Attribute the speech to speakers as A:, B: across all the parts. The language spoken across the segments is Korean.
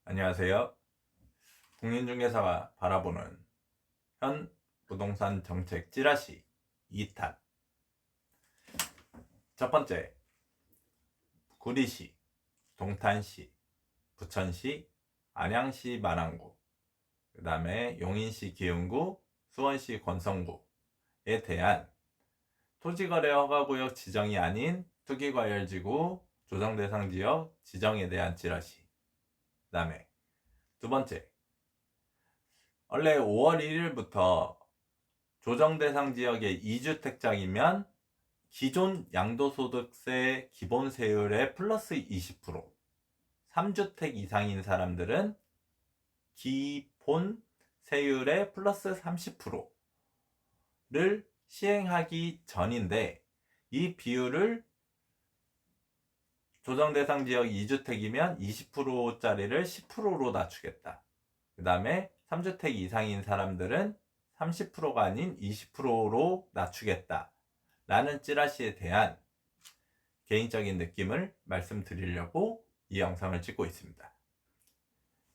A: 안녕하세요. 국민중개사가 바라보는 현 부동산 정책 찌라시 2탄. 첫 번째, 구리시, 동탄시, 부천시, 안양시 마랑구, 그 다음에 용인시 기흥구, 수원시 권성구에 대한 토지거래 허가구역 지정이 아닌 투기과열지구 조정대상지역 지정에 대한 찌라시. 그 다음에 두 번째, 원래 5월 1일부터 조정대상 지역의 2주택장이면 기존 양도소득세 기본세율의 플러스 20%, 3주택 이상인 사람들은 기본 세율의 플러스 30%를 시행하기 전인데, 이 비율을 조정대상 지역 2주택이면 20%짜리를 10%로 낮추겠다. 그 다음에 3주택 이상인 사람들은 30%가 아닌 20%로 낮추겠다 라는 찌라시에 대한 개인적인 느낌을 말씀드리려고 이 영상을 찍고 있습니다.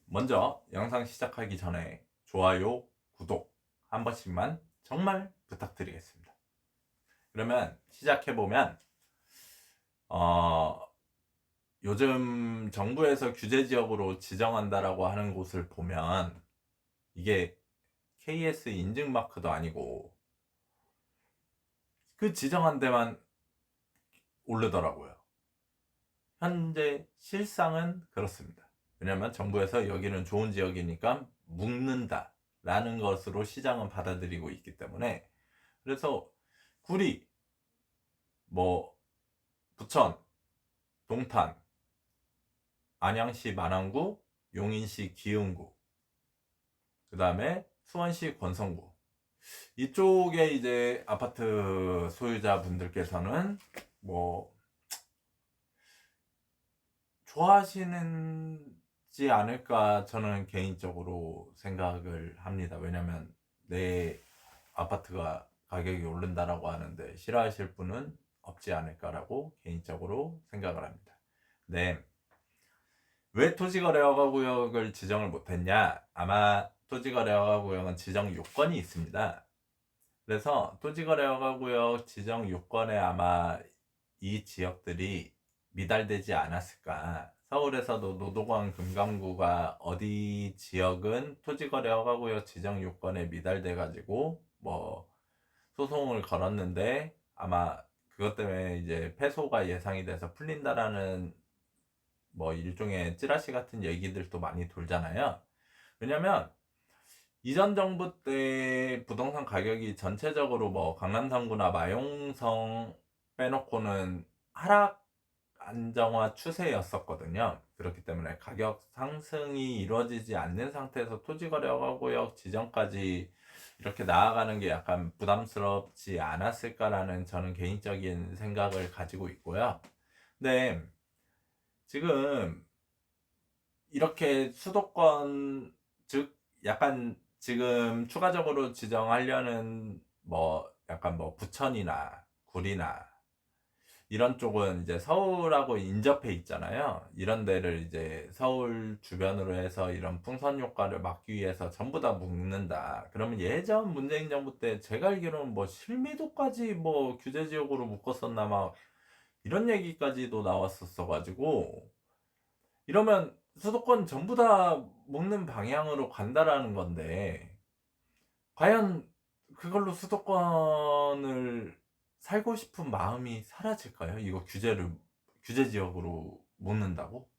A: 먼저 영상 시작하기 전에 좋아요, 구독 한 번씩만 정말 부탁드리겠습니다. 그러면 시작해보면 요즘 정부에서 규제지역으로 지정한다라고 하는 곳을 보면 이게 KS 인증마크도 아니고 그 지정한 데만 오르더라고요. 현재 실상은 그렇습니다. 왜냐하면 정부에서 여기는 좋은 지역이니까 묶는다 라는 것으로 시장은 받아들이고 있기 때문에, 그래서 구리, 부천, 동탄, 안양시 만안구, 용인시 기흥구, 그 다음에 수원시 권성구, 이쪽에 이제 아파트 소유자분들께서는 좋아하시는지 않을까 저는 개인적으로 생각을 합니다. 왜냐면 내 아파트가 가격이 오른다라고 하는데 싫어하실 분은 없지 않을까라고 개인적으로 생각을 합니다. 네. 왜 토지거래허가구역을 지정을 못했냐? 아마 토지거래허가구역은 지정 요건이 있습니다. 그래서 토지거래허가구역 지정 요건에 아마 이 지역들이 미달되지 않았을까. 서울에서도 노도광 금감구가 어디 지역은 토지거래허가구역 지정 요건에 미달돼 가지고 소송을 걸었는데, 아마 그것 때문에 이제 패소가 예상이 돼서 풀린다라는 일종의 찌라시 같은 얘기들도 많이 돌잖아요. 왜냐면 이전 정부 때 부동산 가격이 전체적으로 강남 3구나 마용성 빼놓고는 하락 안정화 추세였었거든요. 그렇기 때문에 가격 상승이 이루어지지 않는 상태에서 토지거래허가구역 지정까지 이렇게 나아가는 게 약간 부담스럽지 않았을까라는 저는 개인적인 생각을 가지고 있고요. 근데 지금 이렇게 수도권, 즉 약간 지금 추가적으로 지정하려는 약간 부천이나 구리나 이런 쪽은 이제 서울하고 인접해 있잖아요. 이런 데를 이제 서울 주변으로 해서 이런 풍선 효과를 막기 위해서 전부 다 묶는다. 그러면 예전 문재인 정부 때 제가 알기로는 실미도까지 규제 지역으로 묶었었나 막 이런 얘기까지도 나왔었어 가지고, 이러면 수도권 전부 다 묶는 방향으로 간다라는 건데, 과연 그걸로 수도권을 살고 싶은 마음이 사라질까요? 이거 규제 지역으로 묶는다고?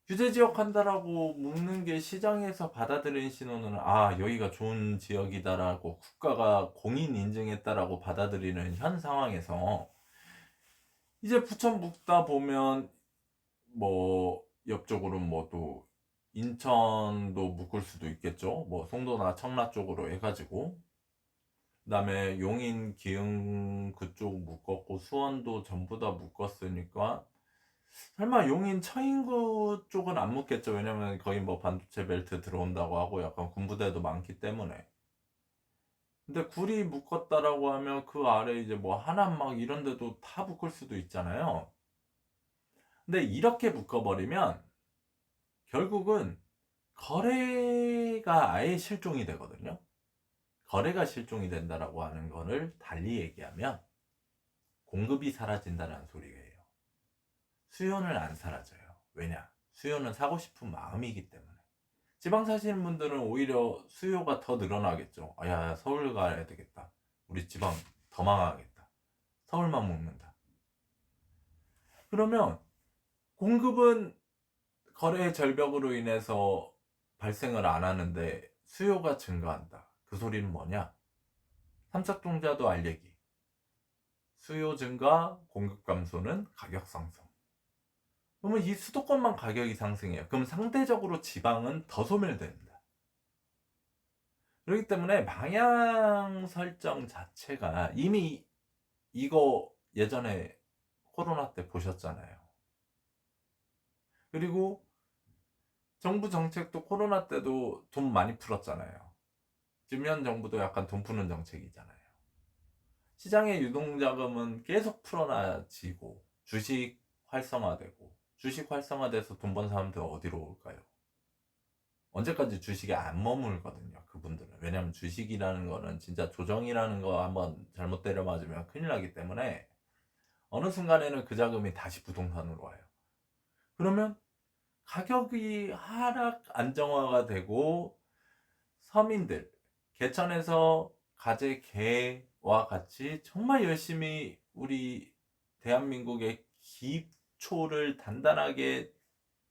A: 규제 지역 한다라고 묶는 게 시장에서 받아들인 신호는, 여기가 좋은 지역이다라고 국가가 공인 인증했다라고 받아들이는 현 상황에서, 이제 부천 묶다 보면 옆쪽으로 또 인천도 묶을 수도 있겠죠. 송도나 청라 쪽으로 해가지고. 그 다음에 용인, 기흥 그쪽 묶었고 수원도 전부 다 묶었으니까 설마 용인 처인구 쪽은 안 묶겠죠. 왜냐면 거기 반도체 벨트 들어온다고 하고 약간 군부대도 많기 때문에. 근데 구리 묶었다라고 하면 그 아래 이제 하남 막 이런 데도 다 묶을 수도 있잖아요. 근데 이렇게 묶어버리면 결국은 거래가 아예 실종이 되거든요. 거래가 실종이 된다라고 하는 거를 달리 얘기하면 공급이 사라진다는 소리예요. 수요는 안 사라져요. 왜냐? 수요는 사고 싶은 마음이기 때문에. 지방 사시는 분들은 오히려 수요가 더 늘어나겠죠. 아, 야, 서울 가야 되겠다. 우리 지방 더 망하겠다. 서울만 먹는다. 그러면 공급은 거래 절벽으로 인해서 발생을 안 하는데 수요가 증가한다. 그 소리는 뭐냐? 삼척동자도 알얘기. 수요 증가, 공급 감소는 가격 상승. 그러면 이 수도권만 가격이 상승해요. 그럼 상대적으로 지방은 더 소멸됩니다. 그렇기 때문에 방향 설정 자체가 이미 이거 예전에 코로나 때 보셨잖아요. 그리고 정부 정책도 코로나 때도 돈 많이 풀었잖아요. 지금 현 정부도 약간 돈 푸는 정책이잖아요. 시장의 유동자금은 계속 풀어놔지고 주식 활성화되고 주식 활성화돼서 돈 번 사람들 어디로 올까요? 언제까지 주식에 안 머물거든요. 그분들은. 왜냐면 주식이라는 거는 진짜 조정이라는 거 한번 잘못 때려 맞으면 큰일 나기 때문에 어느 순간에는 그 자금이 다시 부동산으로 와요. 그러면 가격이 하락 안정화가 되고 서민들 개천에서 가재 개와 같이 정말 열심히 우리 대한민국의 기초를 단단하게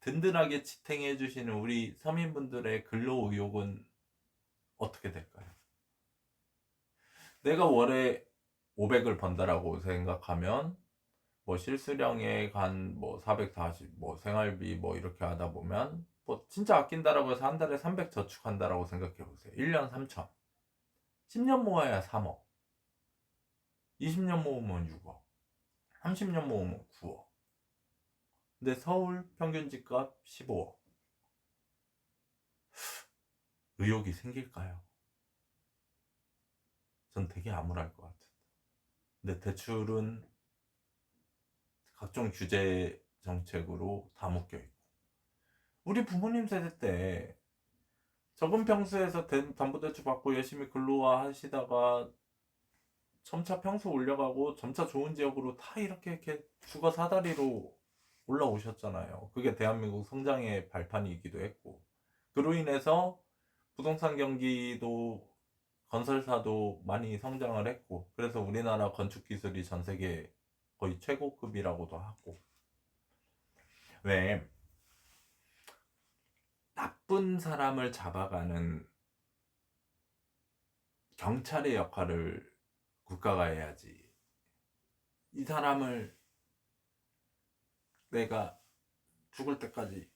A: 든든하게 지탱해 주시는 우리 서민분들의 근로 의욕은 어떻게 될까요? 내가 월에 500을 번다라고 생각하면 뭐 실수령에 간 뭐 440, 뭐 생활비 뭐 이렇게 하다 보면 뭐 진짜 아낀다라고 해서 한 달에 300 저축한다라고 생각해 보세요. 1년 3천. 10년 모아야 3억. 20년 모으면 6억. 30년 모으면 9억. 근데 서울 평균 집값 15억. 의욕이 생길까요? 전 되게 암울할 것 같아요. 근데 대출은 각종 규제 정책으로 다 묶여 있고. 우리 부모님 세대 때 적은 평수에서 담보대출 받고 열심히 근로화 하시다가 점차 평수 올려가고 점차 좋은 지역으로 다 이렇게 주거 사다리로 올라오셨잖아요. 그게 대한민국 성장의 발판이기도 했고. 그로 인해서 부동산 경기도 건설사도 많이 성장을 했고, 그래서 우리나라 건축 기술이 전 세계 거의 최고급이라고도 하고. 왜 나쁜 사람을 잡아가는 경찰의 역할을 국가가 해야지. 이 사람을 내가 죽을 때까지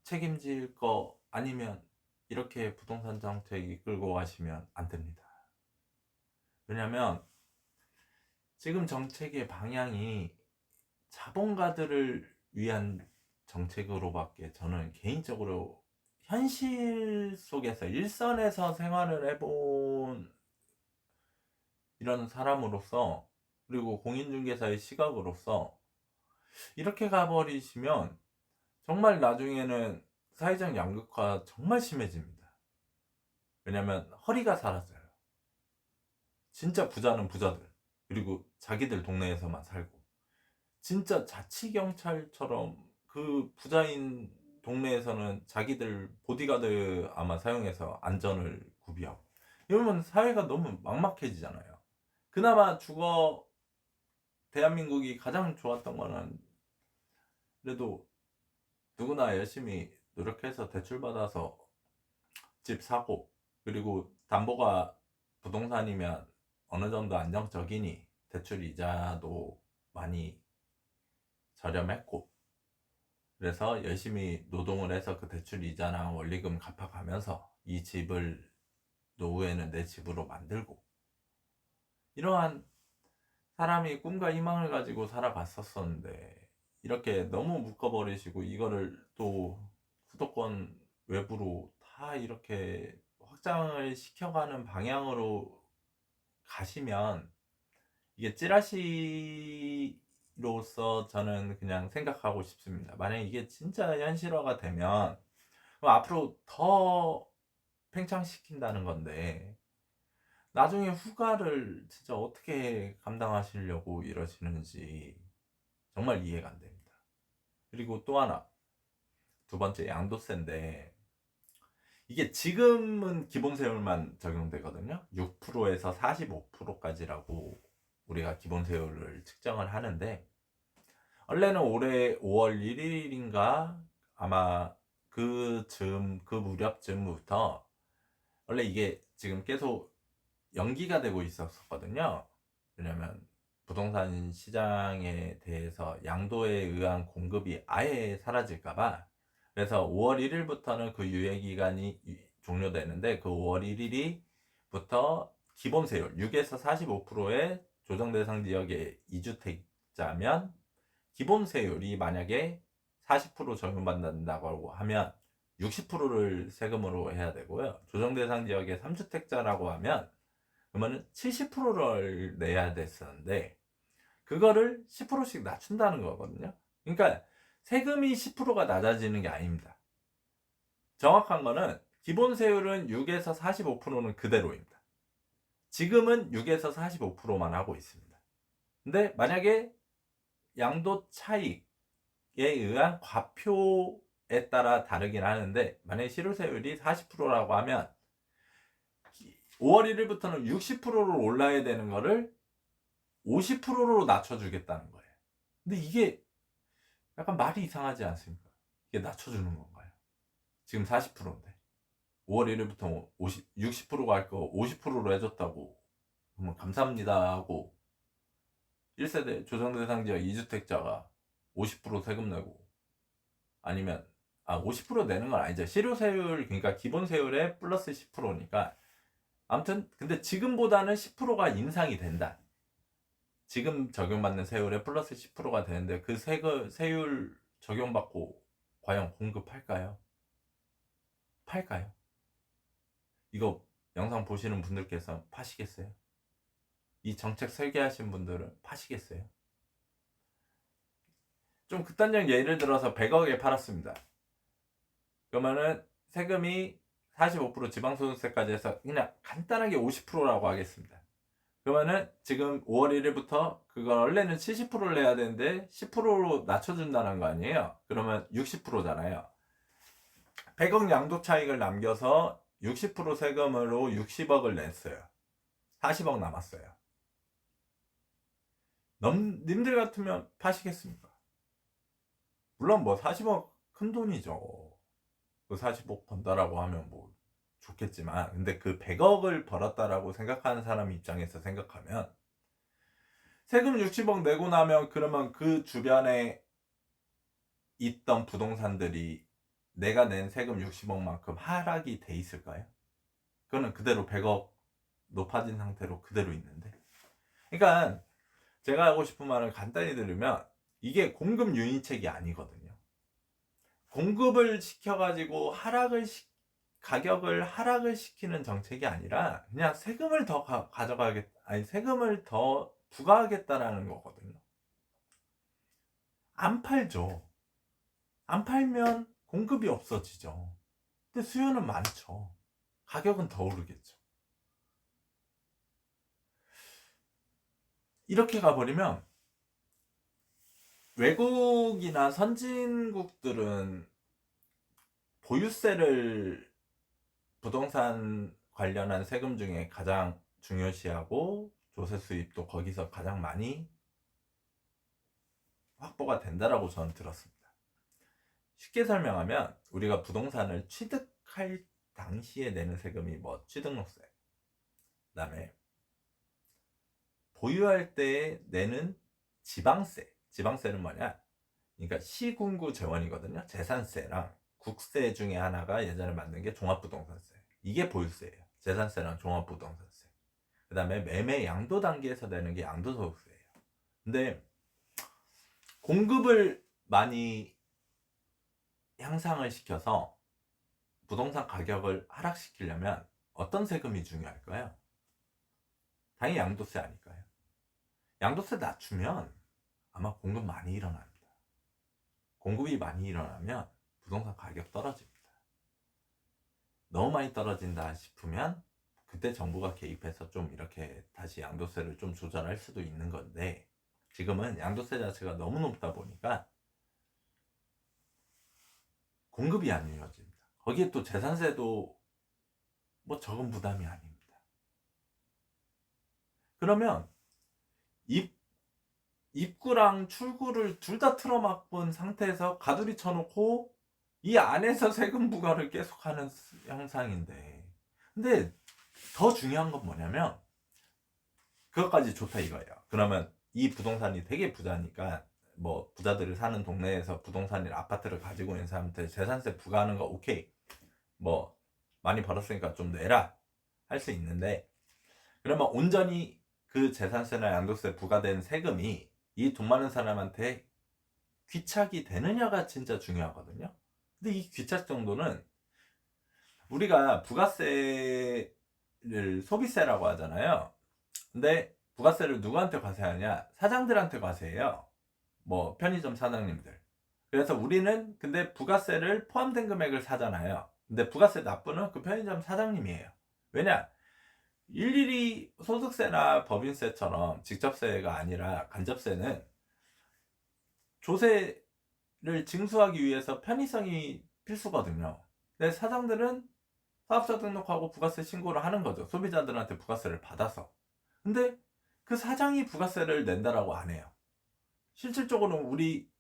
A: 책임질 거 아니면 이렇게 부동산 정책 이끌고 가시면 안 됩니다. 왜냐면 지금 정책의 방향이 자본가들을 위한 정책으로밖에 저는 개인적으로 현실 속에서 일선에서 생활을 해본 이런 사람으로서 그리고 공인중개사의 시각으로서 이렇게 가버리시면 정말 나중에는 사회적 양극화 정말 심해집니다. 왜냐면 허리가 사라져요. 진짜 부자는 부자들 그리고 자기들 동네에서만 살고 진짜 자치경찰처럼 그 부자인 동네에서는 자기들 보디가드 아마 사용해서 안전을 구비하고 이러면 사회가 너무 막막해지잖아요. 그나마 주거 대한민국이 가장 좋았던 거는 그래도 누구나 열심히 노력해서 대출받아서 집 사고 그리고 담보가 부동산이면 어느 정도 안정적이니 대출 이자도 많이 저렴했고 그래서 열심히 노동을 해서 그 대출 이자랑 원리금 갚아가면서 이 집을 노후에는 내 집으로 만들고 이러한 사람이 꿈과 희망을 가지고 살아갔었었는데 이렇게 너무 묶어버리시고 이거를 또 수도권 외부로 다 이렇게 확장을 시켜가는 방향으로 가시면 이게 찌라시 시민으로서 저는 그냥 생각하고 싶습니다. 만약에 이게 진짜 현실화가 되면 그럼 앞으로 더 팽창시킨다는 건데 나중에 후과를 진짜 어떻게 감당하시려고 이러시는지 정말 이해가 안 됩니다. 그리고 또 하나, 두 번째 양도세인데 이게 지금은 기본세율만 적용되거든요. 6%에서 45%까지라고 우리가 기본세율을 측정을 하는데 원래는 올해 5월 1일인가 아마 그 무렵쯤부터 원래 이게 지금 계속 연기가 되고 있었거든요. 왜냐면 부동산 시장에 대해서 양도에 의한 공급이 아예 사라질까봐. 그래서 5월 1일부터는 그 유예기간이 종료되는데 그 5월 1일이부터 기본세율 6에서 45%의 조정대상 지역의 2주택자면 기본세율이 만약에 40% 적용받는다고 하면 60%를 세금으로 해야 되고요. 조정대상 지역의 3주택자라고 하면 그러면 70%를 내야 됐었는데 그거를 10%씩 낮춘다는 거거든요. 그러니까 세금이 10%가 낮아지는 게 아닙니다. 정확한 거는 기본세율은 6에서 45%는 그대로입니다. 지금은 6에서 45%만 하고 있습니다. 근데 만약에 양도 차익에 의한 과표에 따라 다르긴 하는데 만약에 실효세율이 40%라고 하면 5월 1일부터는 60%로 올라야 되는 거를 50%로 낮춰주겠다는 거예요. 근데 이게 약간 말이 이상하지 않습니까? 이게 낮춰주는 건가요? 지금 40%인데 5월 1일부터 60%가 할 거 50%로 해줬다고 그러면 감사합니다 하고 1세대 조정대상 지역 2주택자가 50% 세금 내고 아니면 50% 내는 건 아니죠. 실효세율 그러니까 기본세율에 플러스 10%니까 아무튼 근데 지금보다는 10%가 인상이 된다. 지금 적용받는 세율에 플러스 10%가 되는데 그 세율 적용받고 과연 공급할까요? 팔까요? 이거 영상 보시는 분들께서 파시겠어요? 이 정책 설계하신 분들은 파시겠어요? 좀 극단적 예를 들어서 100억에 팔았습니다. 그러면은 세금이 45% 지방소득세까지 해서 그냥 간단하게 50%라고 하겠습니다. 그러면은 지금 5월 1일부터 그걸 원래는 70%를 내야 되는데 10%로 낮춰준다는 거 아니에요? 그러면 60%잖아요. 100억 양도 차익을 남겨서 60% 세금으로 60억을 냈어요. 40억 남았어요. 님들 같으면 파시겠습니까? 물론 뭐 40억 큰 돈이죠. 그 40억 번다라고 하면 뭐 좋겠지만 근데 그 100억을 벌었다라고 생각하는 사람 입장에서 생각하면 세금 60억 내고 나면 그러면 그 주변에 있던 부동산들이 내가 낸 세금 60억만큼 하락이 돼 있을까요? 그거는 그대로 100억 높아진 상태로 그대로 있는데 그러니까 제가 하고 싶은 말은 간단히 들으면 이게 공급 유인책이 아니거든요. 공급을 시켜가지고 가격을 하락을 시키는 정책이 아니라 그냥 세금을 더 세금을 더 부과하겠다라는 거거든요. 안 팔죠. 안 팔면 공급이 없어지죠. 근데 수요는 많죠. 가격은 더 오르겠죠. 이렇게 가버리면 외국이나 선진국들은 보유세를 부동산 관련한 세금 중에 가장 중요시하고 조세 수입도 거기서 가장 많이 확보가 된다라고 저는 들었습니다. 쉽게 설명하면 우리가 부동산을 취득할 당시에 내는 세금이 뭐 취득록세, 그다음에 보유할 때 내는 지방세는 뭐냐? 그러니까 시군구 재원이거든요. 재산세랑 국세 중에 하나가 예전에 만든 게 종합부동산세. 이게 보유세예요. 재산세랑 종합부동산세. 그 다음에 매매 양도 단계에서 내는 게 양도소득세예요. 근데 공급을 많이 향상을 시켜서 부동산 가격을 하락시키려면 어떤 세금이 중요할까요? 당연히 양도세 아닐까요? 양도세 낮추면 아마 공급 많이 일어납니다. 공급이 많이 일어나면 부동산 가격 떨어집니다. 너무 많이 떨어진다 싶으면 그때 정부가 개입해서 좀 이렇게 다시 양도세를 좀 조절할 수도 있는 건데, 지금은 양도세 자체가 너무 높다 보니까 공급이 안 이어집니다. 거기에 또 재산세도 뭐 적은 부담이 아닙니다. 그러면 입구랑 출구를 둘 다 틀어막은 상태에서 가두리 쳐놓고 이 안에서 세금 부과를 계속하는 형상인데, 근데 더 중요한 건 뭐냐면, 그것까지 좋다 이거예요. 그러면 이 부동산이 되게 부자니까, 뭐 부자들이 사는 동네에서 부동산이나 아파트를 가지고 있는 사람한테 재산세 부과하는 거 오케이, 뭐 많이 벌었으니까 좀 내라 할 수 있는데, 그러면 온전히 그 재산세나 양도세 부과된 세금이 이 돈 많은 사람한테 귀착이 되느냐가 진짜 중요하거든요. 근데 이 귀착 정도는, 우리가 부가세를 소비세라고 하잖아요. 근데 부가세를 누구한테 과세하냐? 사장들한테 과세해요. 뭐 편의점 사장님들. 그래서 우리는 근데 부가세를 포함된 금액을 사잖아요. 근데 부가세 납부는 그 편의점 사장님이에요. 왜냐? 일일이 소득세나 법인세처럼 직접세가 아니라 간접세는 조세를 징수하기 위해서 편의성이 필수거든요. 근데 사장들은 사업자 등록하고 부가세 신고를 하는 거죠. 소비자들한테 부가세를 받아서. 근데 그 사장이 부가세를 낸다라고 안 해요. 실질적으로 우리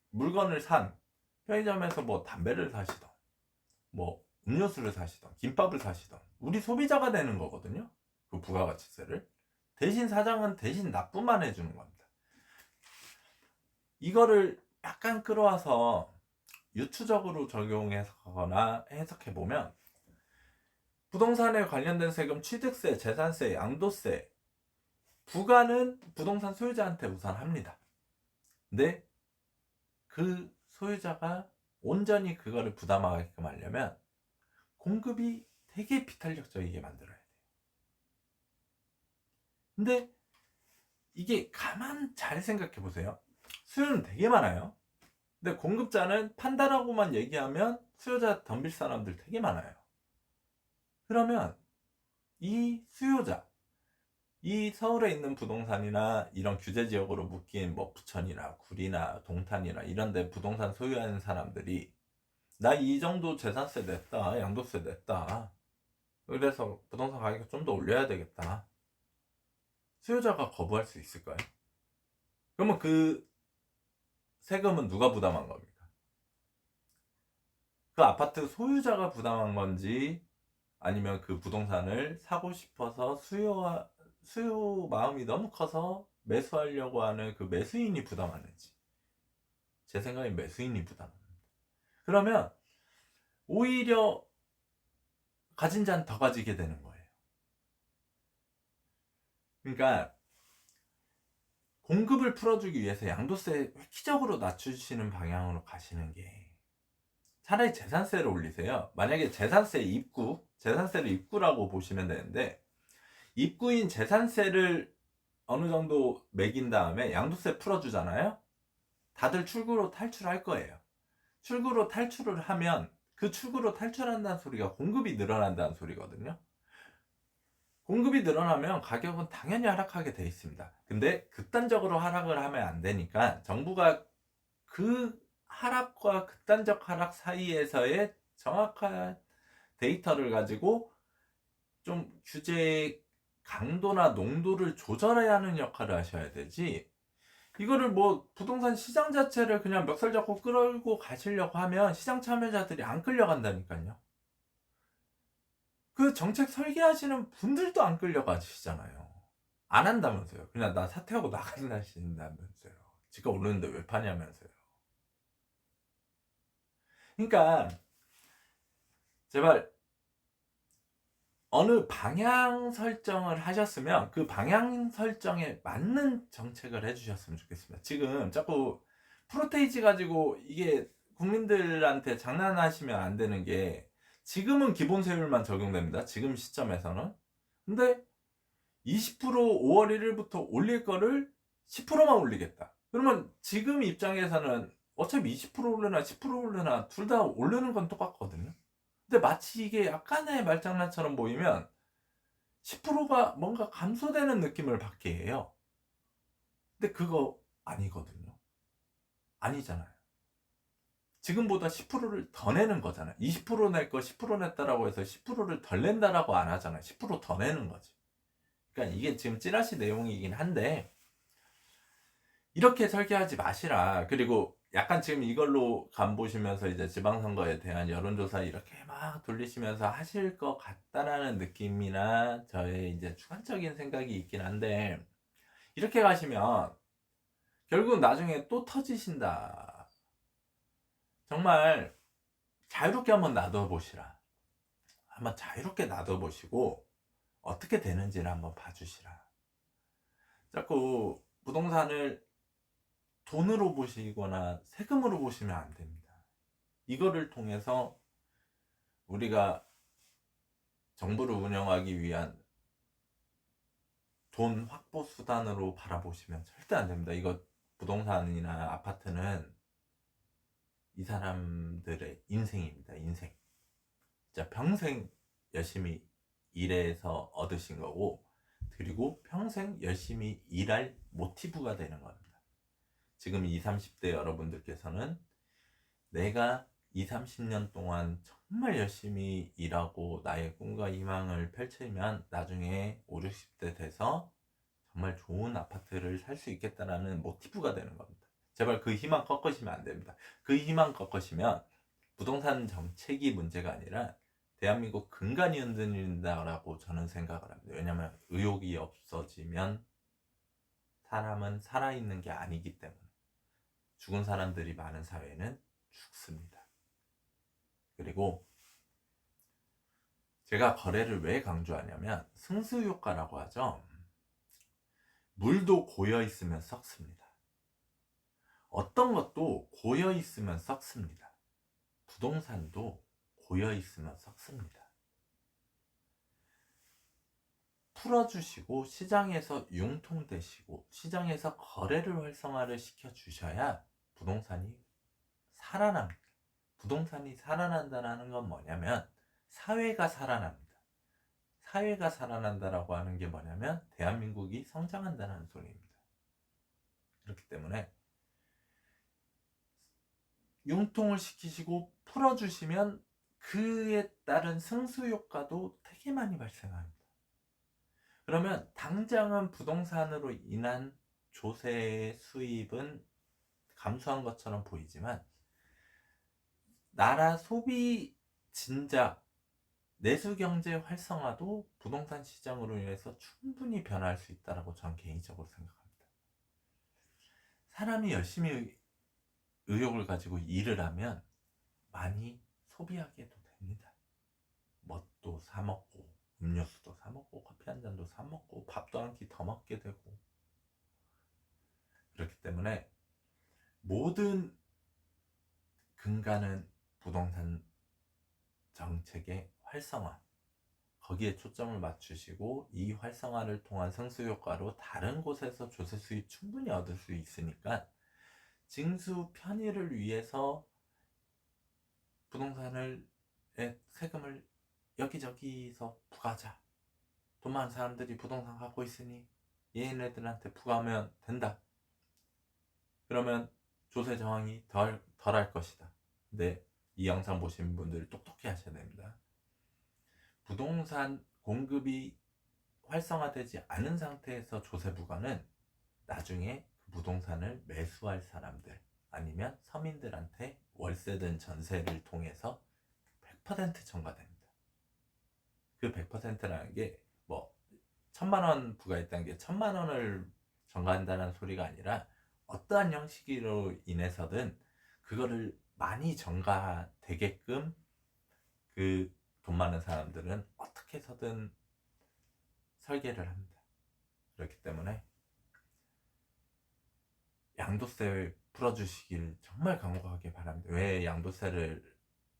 A: 물건을 산 편의점에서 뭐 담배를 사시던, 뭐 음료수를 사시던, 김밥을 사시던 우리 소비자가 내는 거거든요. 그 부가가치세를. 대신 사장은 대신 납부만 해주는 겁니다. 이거를 약간 끌어와서 유추적으로 적용해서거나 해석해보면, 부동산에 관련된 세금, 취득세, 재산세, 양도세 부과는 부동산 소유자한테 우선 합니다. 근데 그 소유자가 온전히 그거를 부담하게끔 하려면 공급이 되게 비탄력적이게 만들어야 돼요. 근데 이게 가만 잘 생각해 보세요. 수요는 되게 많아요. 근데 공급자는 판다라고만 얘기하면 수요자 덤빌 사람들 되게 많아요. 그러면 이 수요자, 이 서울에 있는 부동산이나 이런 규제 지역으로 묶인 뭐 부천이나 구리나 동탄이나 이런 데 부동산 소유하는 사람들이 나 이 정도 재산세 냈다, 양도세 냈다, 그래서 부동산 가격 좀 더 올려야 되겠다. 수요자가 거부할 수 있을까요? 그러면 그 세금은 누가 부담한 겁니까? 그 아파트 소유자가 부담한 건지, 아니면 그 부동산을 사고 싶어서 수요 마음이 너무 커서 매수하려고 하는 그 매수인이 부담하는지. 제 생각엔 매수인이 부담합니다. 그러면 오히려 가진 자는 더 가지게 되는 거예요. 그러니까 공급을 풀어주기 위해서 양도세 획기적으로 낮추시는 방향으로 가시는 게, 차라리 재산세를 올리세요. 만약에 재산세를 입구라고 보시면 되는데, 입구인 재산세를 어느 정도 매긴 다음에 양도세 풀어주잖아요. 다들 출구로 탈출할 거예요. 출구로 탈출을 하면, 그 출구로 탈출한다는 소리가 공급이 늘어난다는 소리거든요. 공급이 늘어나면 가격은 당연히 하락하게 돼 있습니다. 근데 극단적으로 하락을 하면 안 되니까 정부가 그 하락과 극단적 하락 사이에서의 정확한 데이터를 가지고 좀 규제 강도나 농도를 조절해야 하는 역할을 하셔야 되지, 이거를 뭐 부동산 시장 자체를 그냥 멱살 잡고 끌고 가시려고 하면 시장 참여자들이 안 끌려간다니까요. 그 정책 설계하시는 분들도 안 끌려가시잖아요. 안 한다면서요. 그냥 나 사퇴하고 나가신다면서요. 지가 오르는데 왜 파냐면서요. 그러니까 제발 어느 방향 설정을 하셨으면 그 방향 설정에 맞는 정책을 해주셨으면 좋겠습니다. 지금 자꾸 프로테이지 가지고 이게 국민들한테 장난하시면 안 되는 게, 지금은 기본세율만 적용됩니다. 지금 시점에서는. 근데 20% 5월 1일부터 올릴 거를 10%만 올리겠다. 그러면 지금 입장에서는 어차피 20% 오르나 10% 오르나 둘 다 오르는 건 똑같거든요. 근데 마치 이게 약간의 말장난처럼 보이면 10%가 뭔가 감소되는 느낌을 받게 해요. 근데 그거 아니거든요. 아니잖아요. 지금보다 10%를 더 내는 거잖아요. 20%낼 거 10% 냈다라고 해서 10%를 덜 낸다라고 안 하잖아요. 10%더 내는 거지. 그러니까 이게 지금 찌라시 내용이긴 한데 이렇게 설계하지 마시라. 그리고 약간 지금 이걸로 간 보시면서 이제 지방선거에 대한 여론조사 이렇게 막 돌리시면서 하실 것 같다라는 느낌이나 저의 이제 주관적인 생각이 있긴 한데 이렇게 가시면 결국 나중에 또 터지신다. 정말 자유롭게 한번 놔둬보시라. 한번 자유롭게 놔둬보시고 어떻게 되는지를 한번 봐주시라. 자꾸 부동산을 돈으로 보시거나 세금으로 보시면 안 됩니다. 이거를 통해서 우리가 정부를 운영하기 위한 돈 확보 수단으로 바라보시면 절대 안 됩니다. 이거 부동산이나 아파트는 이 사람들의 인생입니다. 인생. 진짜 평생 열심히 일해서 얻으신 거고, 그리고 평생 열심히 일할 모티브가 되는 겁니다. 지금 20, 30대 여러분들께서는 내가 20, 30년 동안 정말 열심히 일하고 나의 꿈과 희망을 펼치면 나중에 5, 60대 돼서 정말 좋은 아파트를 살 수 있겠다라는 모티브가 되는 겁니다. 제발 그 희망 꺾으시면 안 됩니다. 그 희망 꺾으시면 부동산 정책이 문제가 아니라 대한민국 근간이 흔들린다라고 저는 생각을 합니다. 왜냐하면 의욕이 없어지면 사람은 살아있는 게 아니기 때문에 죽은 사람들이 많은 사회는 죽습니다. 그리고 제가 거래를 왜 강조하냐면 승수효과라고 하죠. 물도 고여있으면 썩습니다. 어떤 것도 고여있으면 썩습니다. 부동산도 고여있으면 썩습니다. 풀어주시고 시장에서 융통되시고 시장에서 거래를 활성화를 시켜주셔야 부동산이 살아납니다. 부동산이 살아난다는 건 뭐냐면 사회가 살아납니다. 사회가 살아난다라고 하는 게 뭐냐면 대한민국이 성장한다는 소리입니다. 그렇기 때문에 융통을 시키시고 풀어주시면 그에 따른 승수효과도 되게 많이 발생합니다. 그러면 당장은 부동산으로 인한 조세 수입은 감소한 것처럼 보이지만 나라 소비 진작 내수 경제 활성화도 부동산 시장으로 인해서 충분히 변할 수 있다고 저는 개인적으로 생각합니다. 사람이 열심히 의욕을 가지고 일을 하면 많이 소비하게도 됩니다. 뭣도 사 먹고 음료수도 사 먹고 커피 한 잔도 사 먹고 밥도 한 끼 더 먹게 되고 그렇기 때문에 모든 근간은 부동산 정책의 활성화 거기에 초점을 맞추시고 이 활성화를 통한 승수효과로 다른 곳에서 조세 수입 충분히 얻을 수 있으니까 징수 편의를 위해서 부동산을 세금을 여기저기서 부과하자. 돈 많은 사람들이 부동산 갖고 있으니 얘네들한테 부과하면 된다. 그러면 조세 저항이 덜할 것이다. 근데 이 영상 보신 분들이 똑똑히 하셔야 됩니다. 부동산 공급이 활성화되지 않은 상태에서 조세 부과는 나중에 그 부동산을 매수할 사람들 아니면 서민들한테 월세든 전세를 통해서 100% 전가됩니다. 그 100%라는 게 뭐 1000만원 부과했다는 게 1000만원을 전가한다는 소리가 아니라 어떠한 형식으로 인해서든 그거를 많이 전가되게끔 그 돈 많은 사람들은 어떻게 해서든 설계를 합니다. 그렇기 때문에 양도세 풀어주시길 정말 강력하게 바랍니다. 왜 양도세를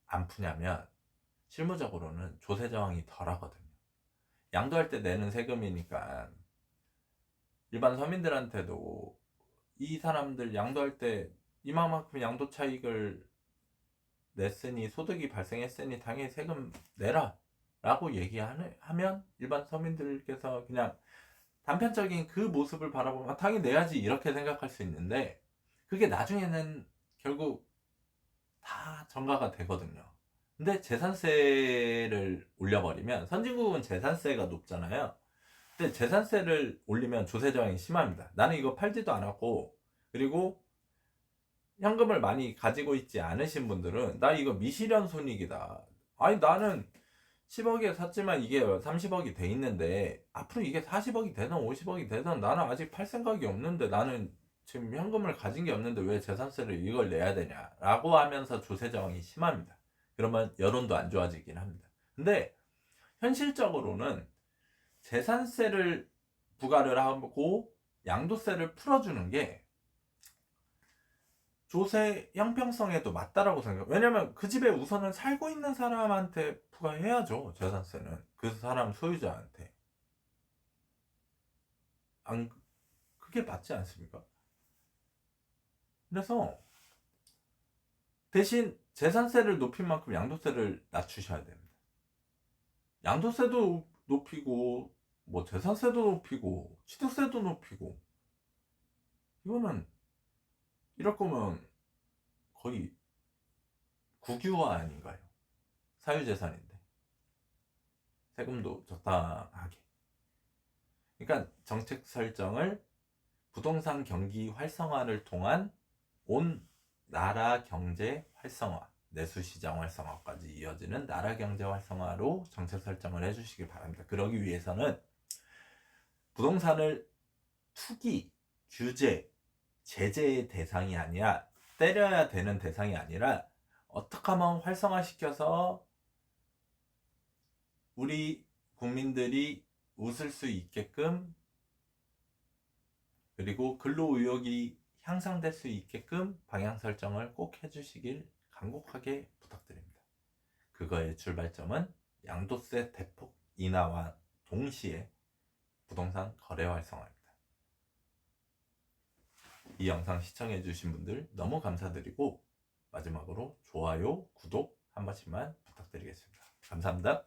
A: 안 푸냐면 실무적으로는 조세 저항이 덜 하거든요. 양도할 때 내는 세금이니까 일반 서민들한테도 이 사람들 양도할 때 이만큼 양도 차익을 냈으니, 소득이 발생했으니 당연히 세금 내라 라고 얘기하면 일반 서민들께서 그냥 단편적인 그 모습을 바라보면 당연히 내야지 이렇게 생각할 수 있는데, 그게 나중에는 결국 다 전가가 되거든요. 근데 재산세를 올려버리면, 선진국은 재산세가 높잖아요. 근데 재산세를 올리면 조세 저항이 심합니다. 나는 이거 팔지도 않았고, 그리고 현금을 많이 가지고 있지 않으신 분들은 나 이거 미실현 손익이다. 아니 나는 10억에 샀지만 이게 30억이 돼 있는데 앞으로 이게 40억이 되든 50억이 되든 나는 아직 팔 생각이 없는데, 나는 지금 현금을 가진 게 없는데 왜 재산세를 이걸 내야 되냐라고 하면서 조세 저항이 심합니다. 그러면 여론도 안 좋아지긴 합니다. 근데 현실적으로는 재산세를 부과를 하고 양도세를 풀어주는 게 조세 형평성에도 맞다라고 생각해요. 왜냐면 그 집에 우선은 살고 있는 사람한테 부과해야죠. 재산세는 그 사람 소유자한테. 안 그게 맞지 않습니까? 그래서 대신 재산세를 높인 만큼 양도세를 낮추셔야 됩니다. 양도세도 높이고 뭐 재산세도 높이고 취득세도 높이고, 이거는 이럴 거면 거의 국유화 아닌가요? 사유재산인데 세금도 적당하게. 그러니까 정책 설정을 부동산 경기 활성화를 통한 온 나라 경제 활성화, 내수시장 활성화까지 이어지는 나라 경제 활성화로 정책 설정을 해주시길 바랍니다. 그러기 위해서는 부동산을 투기, 규제, 제재의 대상이 아니라, 때려야 되는 대상이 아니라 어떻게 하면 활성화시켜서 우리 국민들이 웃을 수 있게끔, 그리고 근로의욕이 향상될 수 있게끔 방향 설정을 꼭 해주시길 간곡하게 부탁드립니다. 그거의 출발점은 양도세 대폭 인하와 동시에 부동산 거래 활성화입니다. 이 영상 시청해주신 분들 너무 감사드리고, 마지막으로 좋아요, 구독 한 번씩만 부탁드리겠습니다. 감사합니다.